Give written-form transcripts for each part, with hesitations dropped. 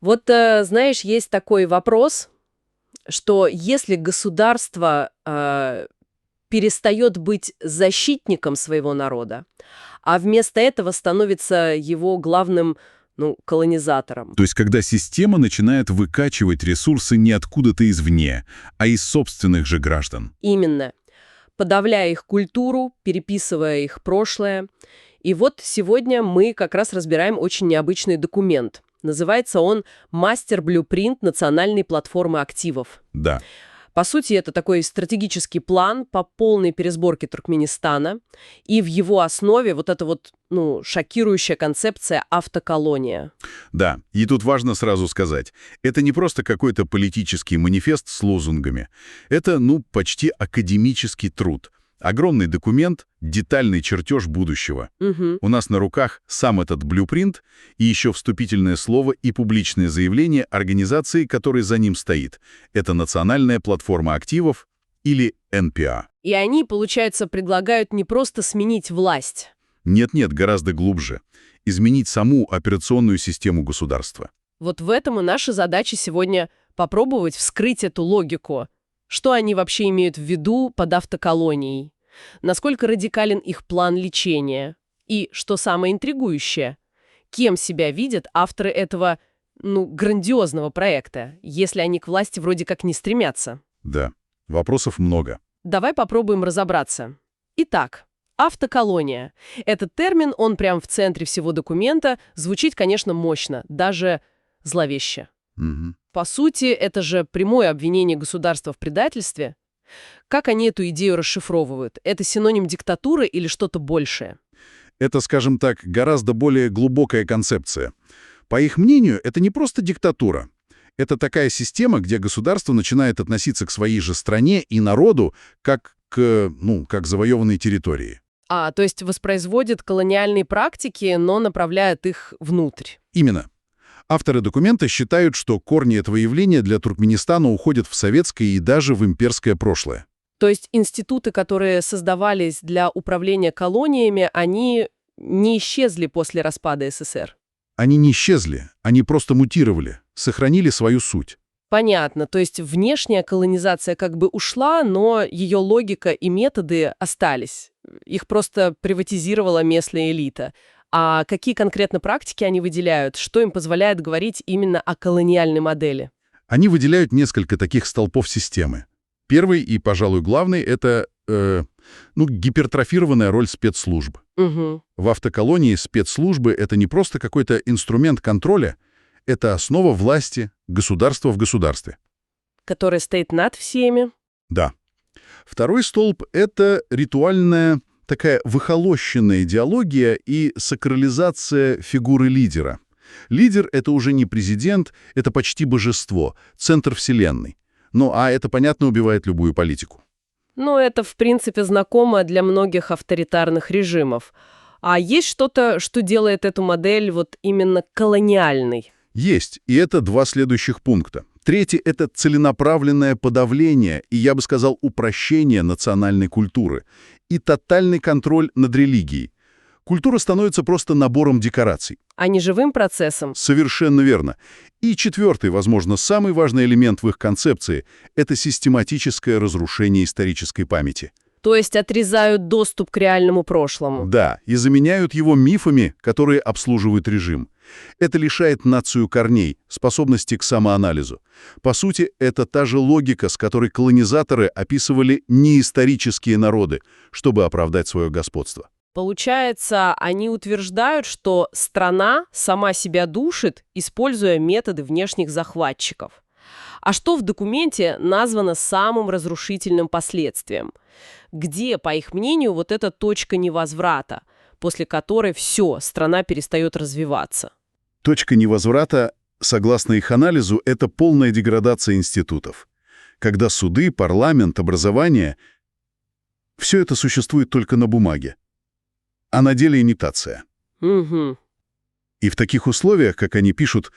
Вот, знаешь, есть такой вопрос, что если государство перестает быть защитником своего народа, а вместо этого становится его главным, ну, колонизатором. То есть когда система начинает выкачивать ресурсы не откуда-то извне, а из собственных же граждан. Именно. Подавляя их культуру, переписывая их прошлое. И вот сегодня мы как раз разбираем очень необычный документ. Называется он «Мастер-блюпринт национальной платформы активов». Да. По сути, это такой стратегический план по полной пересборке Туркменистана, и в его основе вот эта вот, ну, шокирующая концепция автоколония. Да, и тут важно сразу сказать, это не просто какой-то политический манифест с лозунгами. Это, почти академический труд. Огромный документ, детальный чертеж будущего. Угу. У нас на руках сам этот блюпринт и еще вступительное слово и публичное заявление организации, которая за ним стоит. Это Национальная платформа активов или НПА. И они, получается, предлагают не просто сменить власть. Нет-нет, гораздо глубже. Изменить саму операционную систему государства. Вот в этом и наша задача сегодня попробовать вскрыть эту логику. Что они вообще имеют в виду под автоколонией? Насколько радикален их план лечения? И, что самое интригующее, кем себя видят авторы этого, грандиозного проекта, если они к власти вроде как не стремятся? Да, вопросов много. Давай попробуем разобраться. Итак, автоколония. Этот термин, он прям в центре всего документа, звучит, конечно, мощно, даже зловеще. Угу. По сути, это же прямое обвинение государства в предательстве. Как они эту идею расшифровывают? Это синоним диктатуры или что-то большее? Это, скажем так, гораздо более глубокая концепция. По их мнению, это не просто диктатура. Это такая система, где государство начинает относиться к своей же стране и народу как к завоеванной территории. То есть воспроизводит колониальные практики, но направляет их внутрь. Именно. Авторы документа считают, что корни этого явления для Туркменистана уходят в советское и даже в имперское прошлое. То есть институты, которые создавались для управления колониями, они не исчезли после распада СССР? Они не исчезли, они просто мутировали, сохранили свою суть. Понятно. То есть внешняя колонизация как бы ушла, но ее логика и методы остались. Их просто приватизировала местная элита. А какие конкретно практики они выделяют? Что им позволяет говорить именно о колониальной модели? Они выделяют несколько таких столпов системы. Первый и, пожалуй, главный — это гипертрофированная роль спецслужб. Угу. В автоколонии спецслужбы — это не просто какой-то инструмент контроля, это основа власти, государства в государстве. Который стоит над всеми? Да. Второй столб — это ритуальная такая выхолощенная идеология и сакрализация фигуры лидера. Лидер — это уже не президент, это почти божество, центр вселенной. А это, понятно, убивает любую политику. Это, в принципе, знакомо для многих авторитарных режимов. А есть что-то, что делает эту модель вот именно колониальной? Есть, и это два следующих пункта. Третий — это целенаправленное подавление и, я бы сказал, упрощение национальной культуры и тотальный контроль над религией. Культура становится просто набором декораций. А не живым процессом? Совершенно верно. И четвертый, возможно, самый важный элемент в их концепции — это систематическое разрушение исторической памяти. То есть отрезают доступ к реальному прошлому? Да, и заменяют его мифами, которые обслуживают режим. Это лишает нацию корней, способности к самоанализу. По сути, это та же логика, с которой колонизаторы описывали неисторические народы, чтобы оправдать свое господство. Получается, они утверждают, что страна сама себя душит, используя методы внешних захватчиков. А что в документе названо самым разрушительным последствием? Где, по их мнению, вот эта точка невозврата, после которой все, страна перестает развиваться? Точка невозврата, согласно их анализу, это полная деградация институтов. Когда суды, парламент, образование — все это существует только на бумаге. А на деле имитация. Угу. И в таких условиях, как они пишут,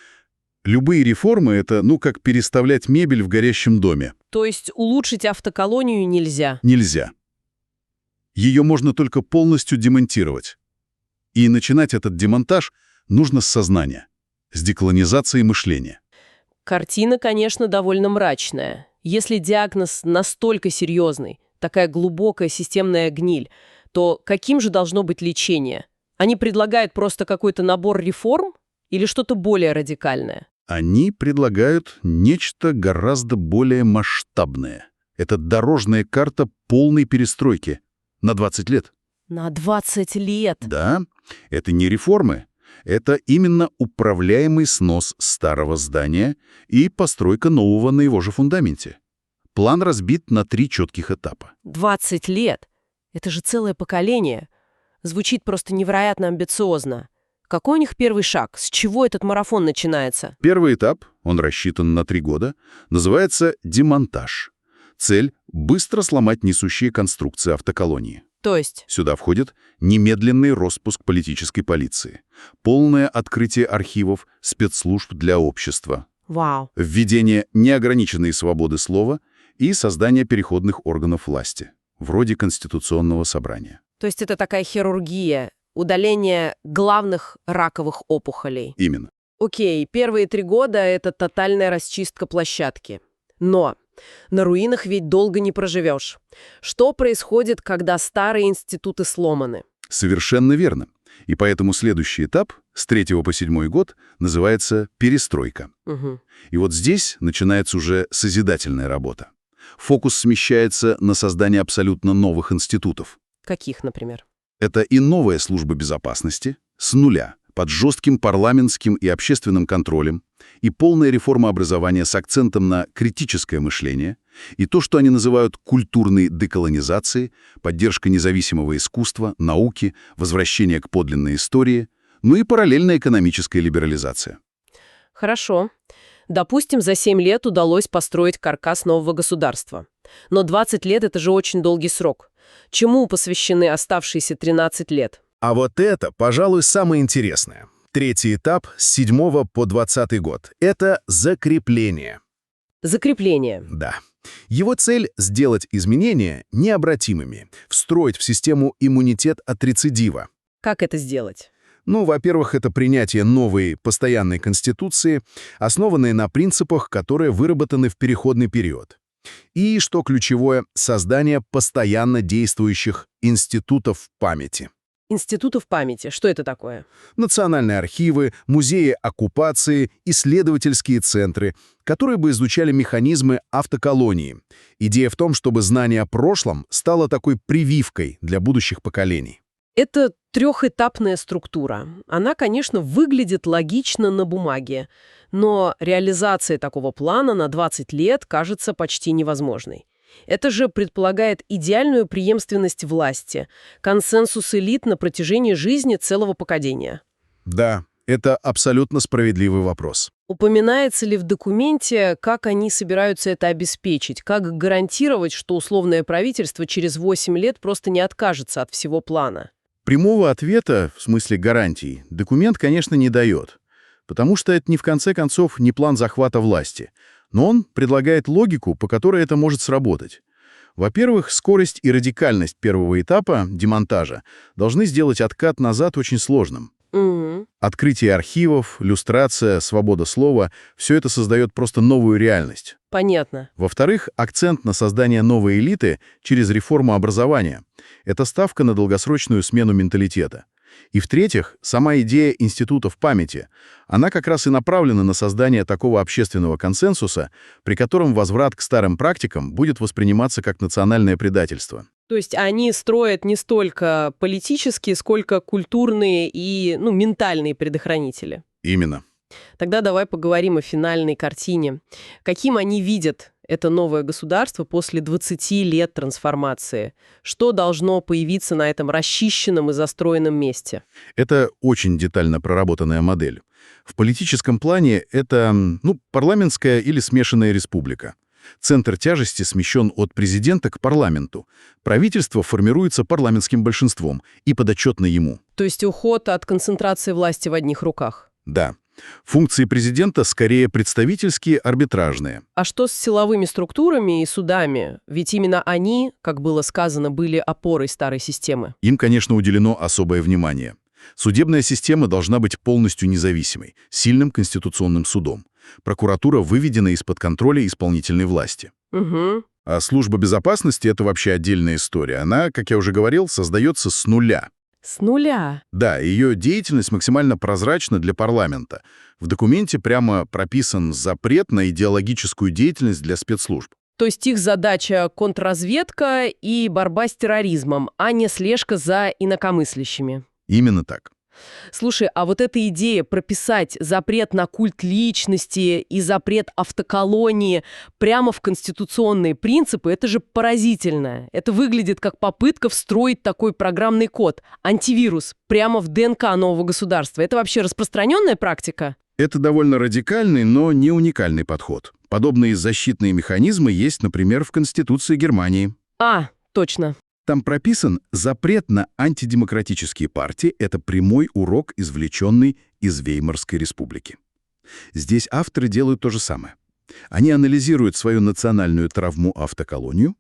любые реформы — это, как переставлять мебель в горящем доме. То есть улучшить автоколонию нельзя? Нельзя. Ее можно только полностью демонтировать. И начинать этот демонтаж нужно с сознания. с деколонизацией мышления. Картина, конечно, довольно мрачная. Если диагноз настолько серьезный, такая глубокая системная гниль, то каким же должно быть лечение? Они предлагают просто какой-то набор реформ или что-то более радикальное? Они предлагают нечто гораздо более масштабное. Это дорожная карта полной перестройки на 20 лет. На 20 лет? Да, это не реформы. Это именно управляемый снос старого здания и постройка нового на его же фундаменте. План разбит на 3 четких этапа. 20 лет? Это же целое поколение. Звучит просто невероятно амбициозно. Какой у них первый шаг? С чего этот марафон начинается? Первый этап, он рассчитан на 3 года, называется демонтаж. Цель — быстро сломать несущие конструкции автоколонии. То есть? Сюда входит немедленный роспуск политической полиции, полное открытие архивов спецслужб для общества, Вау. введение неограниченной свободы слова и создание переходных органов власти, вроде Конституционного собрания. То есть это такая хирургия, удаление главных раковых опухолей. Именно. Окей, первые 3 года — это тотальная расчистка площадки. Но на руинах ведь долго не проживешь. Что происходит, когда старые институты сломаны? Совершенно верно. И поэтому следующий этап, с 3 по 7 год, называется перестройка. Угу. И вот здесь начинается уже созидательная работа. Фокус смещается на создание абсолютно новых институтов. Каких, например? Это и новая служба безопасности с нуля, под жестким парламентским и общественным контролем, и полная реформа образования с акцентом на критическое мышление, и то, что они называют культурной деколонизацией, поддержка независимого искусства, науки, возвращение к подлинной истории, ну и параллельная экономическая либерализация. Хорошо. Допустим, за 7 лет удалось построить каркас нового государства. Но 20 лет — это же очень долгий срок. Чему посвящены оставшиеся 13 лет? А вот это, пожалуй, самое интересное. Третий этап с 7 по 20 год – это закрепление. Закрепление. Да. Его цель – сделать изменения необратимыми, встроить в систему иммунитет от рецидива. Как это сделать? Ну, во-первых, это принятие новой постоянной конституции, основанной на принципах, которые выработаны в переходный период. И, что ключевое, создание постоянно действующих институтов памяти. Институтов памяти. Что это такое? Национальные архивы, музеи оккупации, исследовательские центры, которые бы изучали механизмы автоколонии. Идея в том, чтобы знание о прошлом стало такой прививкой для будущих поколений. Это трехэтапная структура. Она, конечно, выглядит логично на бумаге, но реализация такого плана на 20 лет кажется почти невозможной. Это же предполагает идеальную преемственность власти, консенсус элит на протяжении жизни целого поколения. Да, это абсолютно справедливый вопрос. Упоминается ли в документе, как они собираются это обеспечить, как гарантировать, что условное правительство через 8 лет просто не откажется от всего плана? Прямого ответа, в смысле гарантий, документ, конечно, не дает, потому что это в конце концов не план захвата власти, но он предлагает логику, по которой это может сработать. Во-первых, скорость и радикальность первого этапа, демонтажа, должны сделать откат назад очень сложным. Угу. Открытие архивов, люстрация, свобода слова — все это создает просто новую реальность. Понятно. Во-вторых, акцент на создание новой элиты через реформу образования. Это ставка на долгосрочную смену менталитета. И в-третьих, сама идея институтов памяти, она как раз и направлена на создание такого общественного консенсуса, при котором возврат к старым практикам будет восприниматься как национальное предательство. То есть они строят не столько политические, сколько культурные и, ментальные предохранители. Именно. Тогда давай поговорим о финальной картине. Каким они видят это новое государство после 20 лет трансформации? Что должно появиться на этом расчищенном и застроенном месте? Это очень детально проработанная модель. В политическом плане это, парламентская или смешанная республика. Центр тяжести смещен от президента к парламенту. Правительство формируется парламентским большинством и подотчетно ему. То есть уход от концентрации власти в одних руках? Да. Функции президента скорее представительские, арбитражные. А что с силовыми структурами и судами? Ведь именно они, как было сказано, были опорой старой системы. Им, конечно, уделено особое внимание. Судебная система должна быть полностью независимой, сильным конституционным судом. Прокуратура выведена из-под контроля исполнительной власти. Угу. А служба безопасности — это вообще отдельная история. Она, как я уже говорил, создается с нуля. С нуля. Да, ее деятельность максимально прозрачна для парламента. В документе прямо прописан запрет на идеологическую деятельность для спецслужб. То есть их задача — контрразведка и борьба с терроризмом, а не слежка за инакомыслящими. Именно так. Слушай, а вот эта идея прописать запрет на культ личности и запрет автоколонии прямо в конституционные принципы, это же поразительно. Это выглядит как попытка встроить такой программный код, антивирус, прямо в ДНК нового государства. Это вообще распространенная практика? Это довольно радикальный, но не уникальный подход. Подобные защитные механизмы есть, например, в Конституции Германии. А, точно. Там прописан запрет на антидемократические партии. Это прямой урок, извлеченный из Веймарской республики. Здесь авторы делают то же самое. Они анализируют свою национальную травму автоколонию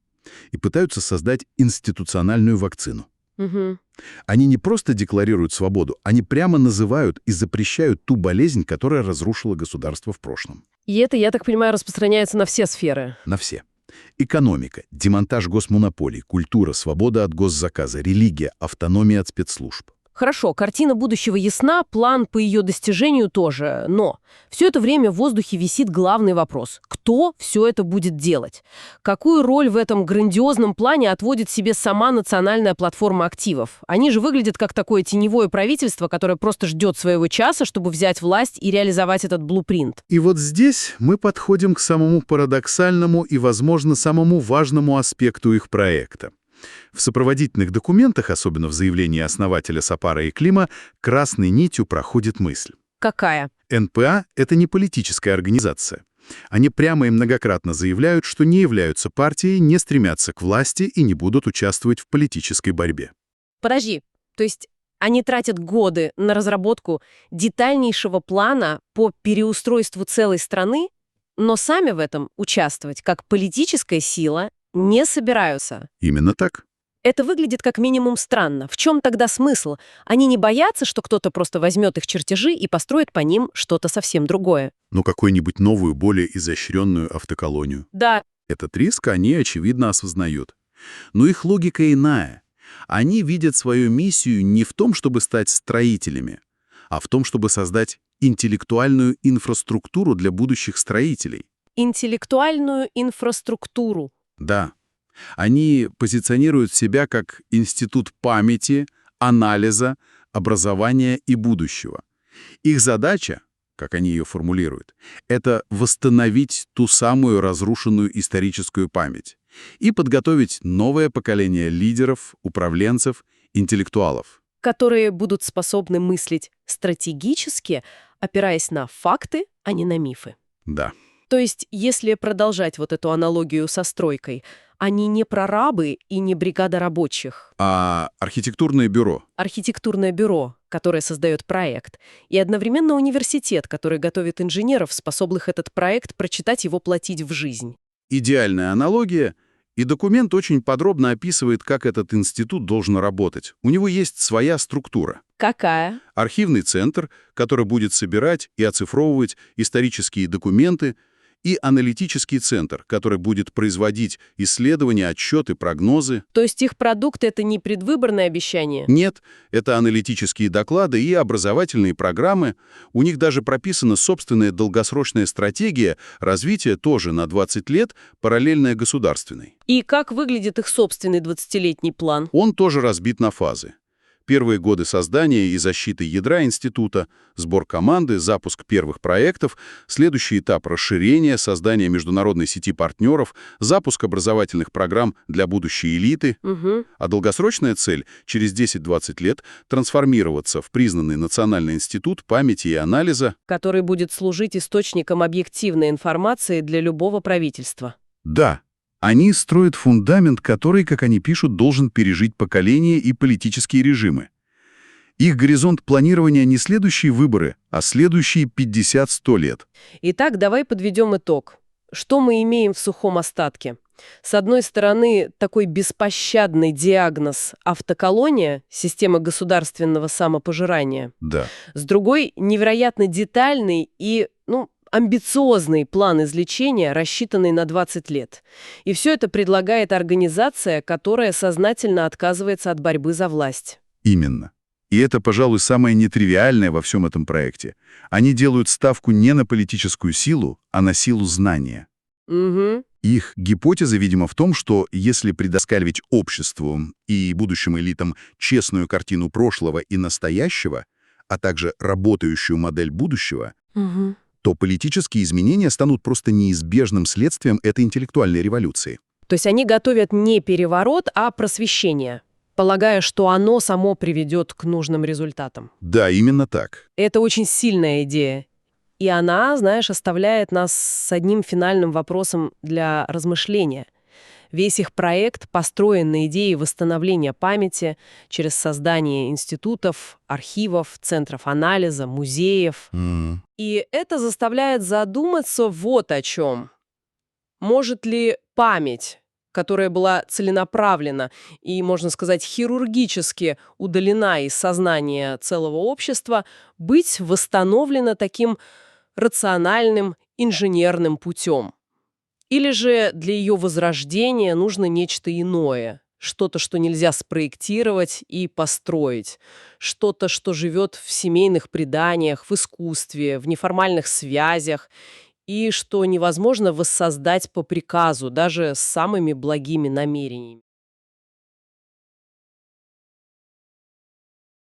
и пытаются создать институциональную вакцину. Угу. Они не просто декларируют свободу, они прямо называют и запрещают ту болезнь, которая разрушила государство в прошлом. И это, я так понимаю, распространяется на все сферы. На все. Экономика, демонтаж госмонополий, культура, свобода от госзаказа, религия, автономия от спецслужб. Хорошо, картина будущего ясна, план по ее достижению тоже, но все это время в воздухе висит главный вопрос. Кто все это будет делать? Какую роль в этом грандиозном плане отводит себе сама национальная платформа активов? Они же выглядят как такое теневое правительство, которое просто ждет своего часа, чтобы взять власть и реализовать этот блупринт. И вот здесь мы подходим к самому парадоксальному и, возможно, самому важному аспекту их проекта. В сопроводительных документах, особенно в заявлении основателя Сапара и Клима, красной нитью проходит мысль. Какая? НПА — это не политическая организация. Они прямо и многократно заявляют, что не являются партией, не стремятся к власти и не будут участвовать в политической борьбе. Подожди, то есть они тратят годы на разработку детальнейшего плана по переустройству целой страны, но сами в этом участвовать как политическая сила не собираются. Именно так. Это выглядит как минимум странно. В чем тогда смысл? Они не боятся, что кто-то просто возьмет их чертежи и построит по ним что-то совсем другое? Но какую-нибудь новую, более изощренную автоколонию. Да. Этот риск они, очевидно, осознают. Но их логика иная. Они видят свою миссию не в том, чтобы стать строителями, а в том, чтобы создать интеллектуальную инфраструктуру для будущих строителей. Интеллектуальную инфраструктуру. Да. Они позиционируют себя как институт памяти, анализа, образования и будущего. Их задача, как они ее формулируют, это восстановить ту самую разрушенную историческую память и подготовить новое поколение лидеров, управленцев, интеллектуалов. Которые будут способны мыслить стратегически, опираясь на факты, а не на мифы. Да. То есть, если продолжать вот эту аналогию со стройкой, они не прорабы и не бригада рабочих. А архитектурное бюро? Архитектурное бюро, которое создает проект, и одновременно университет, который готовит инженеров, способных этот проект прочитать и воплотить в жизнь. Идеальная аналогия, и документ очень подробно описывает, как этот институт должен работать. У него есть своя структура. Какая? Архивный центр, который будет собирать и оцифровывать исторические документы, и аналитический центр, который будет производить исследования, отчеты, прогнозы. То есть их продукт — это не предвыборное обещание? Нет, это аналитические доклады и образовательные программы. У них даже прописана собственная долгосрочная стратегия развития тоже на 20 лет, параллельная государственной. И как выглядит их собственный 20-летний план? Он тоже разбит на фазы. Первые годы создания и защиты ядра института, сбор команды, запуск первых проектов, следующий этап расширения, создание международной сети партнеров, запуск образовательных программ для будущей элиты. Угу. А долгосрочная цель — через 10-20 лет трансформироваться в признанный национальный институт памяти и анализа, Который будет служить источником объективной информации для любого правительства. Да. Они строят фундамент, который, как они пишут, должен пережить поколения и политические режимы. Их горизонт планирования не следующие выборы, а следующие 50-100 лет. Итак, давай подведем итог. Что мы имеем в сухом остатке? С одной стороны, такой беспощадный диагноз автоколония, система государственного самопожирания. Да. С другой, невероятно детальный и, амбициозный план излечения, рассчитанный на 20 лет. И все это предлагает организация, которая сознательно отказывается от борьбы за власть. Именно. И это, пожалуй, самое нетривиальное во всем этом проекте. Они делают ставку не на политическую силу, а на силу знания. Угу. Их гипотеза, видимо, в том, что если предоставить обществу и будущим элитам честную картину прошлого и настоящего, а также работающую модель будущего, Угу. то политические изменения станут просто неизбежным следствием этой интеллектуальной революции. То есть они готовят не переворот, а просвещение, полагая, что оно само приведет к нужным результатам. Да, именно так. Это очень сильная идея. И она, знаешь, оставляет нас с одним финальным вопросом для размышления. Весь их проект построен на идее восстановления памяти через создание институтов, архивов, центров анализа, музеев. И это заставляет задуматься вот о чем. Может ли память, которая была целенаправленно и, можно сказать, хирургически удалена из сознания целого общества, быть восстановлена таким рациональным инженерным путем? Или же для ее возрождения нужно нечто иное, что-то, что нельзя спроектировать и построить, что-то, что живет в семейных преданиях, в искусстве, в неформальных связях, и что невозможно воссоздать по приказу, даже с самыми благими намерениями.